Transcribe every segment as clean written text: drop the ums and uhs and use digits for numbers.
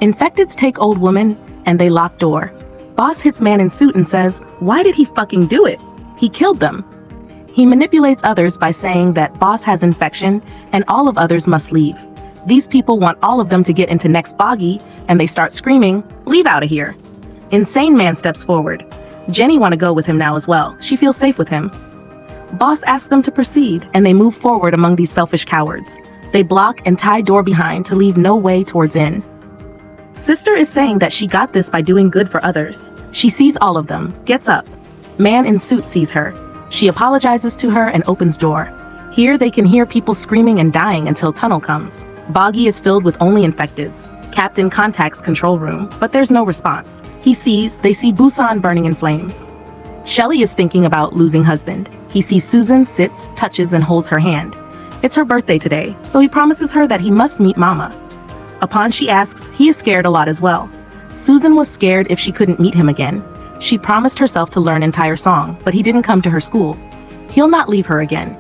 Infecteds take old woman, and they lock door. Boss hits man in suit and says, "Why did he fucking do it? He killed them." He manipulates others by saying that boss has infection and all of others must leave. These people want all of them to get into next boggy, and they start screaming, "Leave out of here." Insane man steps forward. Jenny want to go with him now as well. She feels safe with him. Boss asks them to proceed, and they move forward among these selfish cowards. They block and tie door behind to leave no way towards in. Sister is saying that she got this by doing good for others. She sees all of them, gets up. Man in suit sees her. She apologizes to her and opens door. Here they can hear people screaming and dying until tunnel comes. Boggy is filled with only infecteds. Captain contacts control room, but there's no response. They see Busan burning in flames. Shelly is thinking about losing husband. He sees Susan, sits, touches, and holds her hand. It's her birthday today, so he promises her that he must meet Mama. Upon she asks, he is scared a lot as well. Susan was scared if she couldn't meet him again. She promised herself to learn entire song, but he didn't come to her school. He'll not leave her again.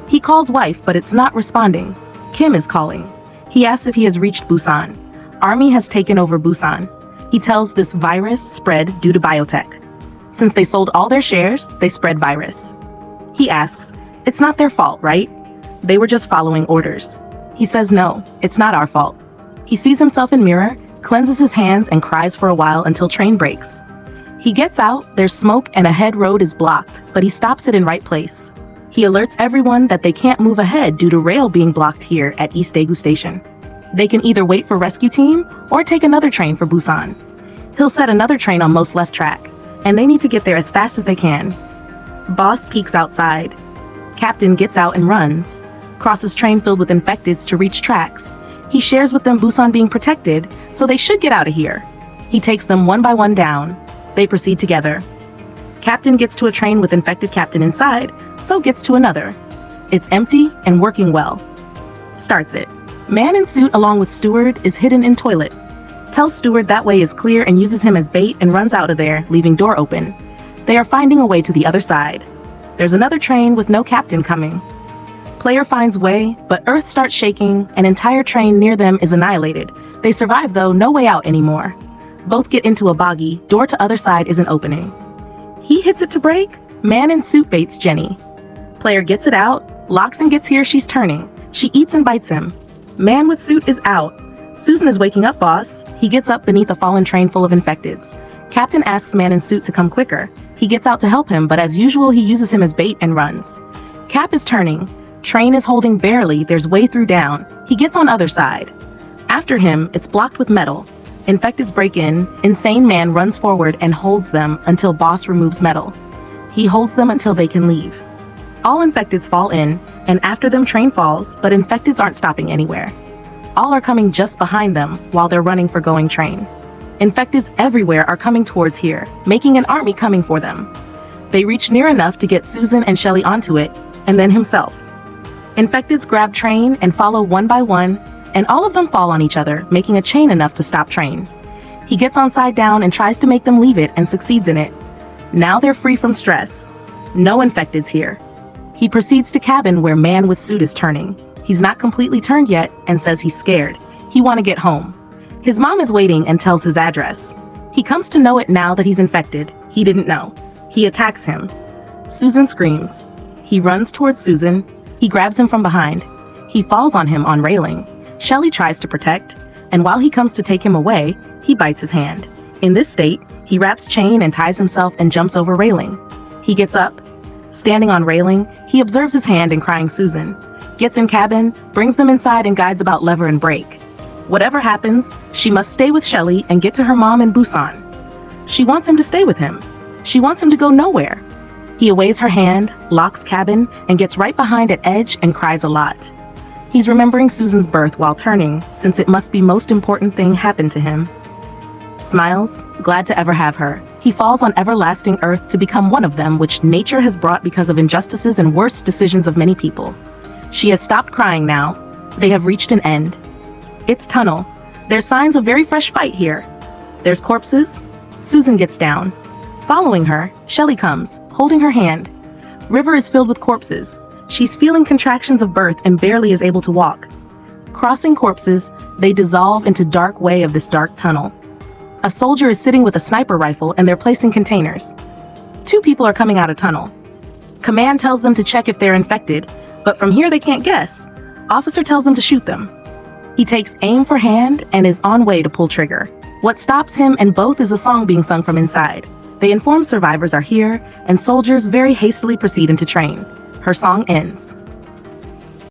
He calls wife, but it's not responding. Kim is calling. He asks if he has reached Busan. Army has taken over Busan. He tells this virus spread due to biotech. Since they sold all their shares, they spread virus. He asks, "It's not their fault, right? They were just following orders." He says no, it's not our fault. He sees himself in mirror, cleanses his hands, and cries for a while until train breaks. He gets out, there's smoke, and ahead road is blocked, but he stops it in right place. He alerts everyone that they can't move ahead due to rail being blocked here at East Daegu Station. They can either wait for rescue team or take another train for Busan. He'll set another train on most left track, and they need to get there as fast as they can. Boss peeks outside. Captain gets out and runs, crosses train filled with infecteds to reach tracks. He shares with them Busan being protected, so they should get out of here. He takes them one by one down. They proceed together. Captain gets to a train with infected captain inside, so gets to another. It's empty and working well. Starts it. Man in suit along with steward is hidden in toilet. Tells steward that way is clear and uses him as bait and runs out of there, leaving door open. They are finding a way to the other side. There's another train with no captain coming. Player finds way, but Earth starts shaking, an entire train near them is annihilated. They survive though, no way out anymore. Both get into a boggy, door to other side isn't opening. He hits it to break, man in suit baits Jenny. Player gets it out, locks and gets here she's turning. She eats and bites him. Man with suit is out. Susan is waking up boss. He gets up beneath a fallen train full of infecteds. Captain asks man in suit to come quicker. He gets out to help him, but as usual he uses him as bait and runs. Cap is turning. Train is holding barely, there's way through down. He gets on other side. After him, it's blocked with metal. Infecteds break in, insane man runs forward and holds them until boss removes metal. He holds them until they can leave. All infecteds fall in, and after them train falls, but infecteds aren't stopping anywhere. All are coming just behind them while they're running for going train. Infecteds everywhere are coming towards here, making an army coming for them. They reach near enough to get Susan and Shelly onto it, and then himself. Infecteds grab train and follow one by one, and all of them fall on each other, making a chain enough to stop train. He gets on side down and tries to make them leave it and succeeds in it. Now they're free from stress. No infecteds here. He proceeds to cabin where man with suit is turning. He's not completely turned yet and says he's scared. He want to get home. His mom is waiting and tells his address. He comes to know it now that he's infected. He didn't know. He attacks him. Susan screams. He runs towards Susan. He grabs him from behind. He falls on him on railing. Shelly tries to protect, and while he comes to take him away, he bites his hand. In this state, he wraps chain and ties himself and jumps over railing. He gets up. Standing on railing, he observes his hand and crying Susan. Gets in cabin, brings them inside and guides about lever and brake. Whatever happens, she must stay with Shelly and get to her mom in Busan. She wants him to stay with him. She wants him to go nowhere. He aways her hand, locks cabin, and gets right behind at edge and cries a lot. He's remembering Susan's birth while turning, since it must be most important thing happened to him. Smiles, glad to ever have her. He falls on everlasting earth to become one of them which nature has brought because of injustices and worse decisions of many people. She has stopped crying now. They have reached an end. It's tunnel. There's signs of very fresh fight here. There's corpses. Susan gets down. Following her, Shelly comes, holding her hand. River is filled with corpses. She's feeling contractions of birth and barely is able to walk. Crossing corpses, they dissolve into dark way of this dark tunnel. A soldier is sitting with a sniper rifle and they're placing containers. 2 people are coming out of tunnel. Command tells them to check if they're infected, but from here they can't guess. Officer tells them to shoot them. He takes aim for hand and is on way to pull trigger. What stops him and both is a song being sung from inside. They inform survivors are here, and soldiers very hastily proceed into train. Her song ends.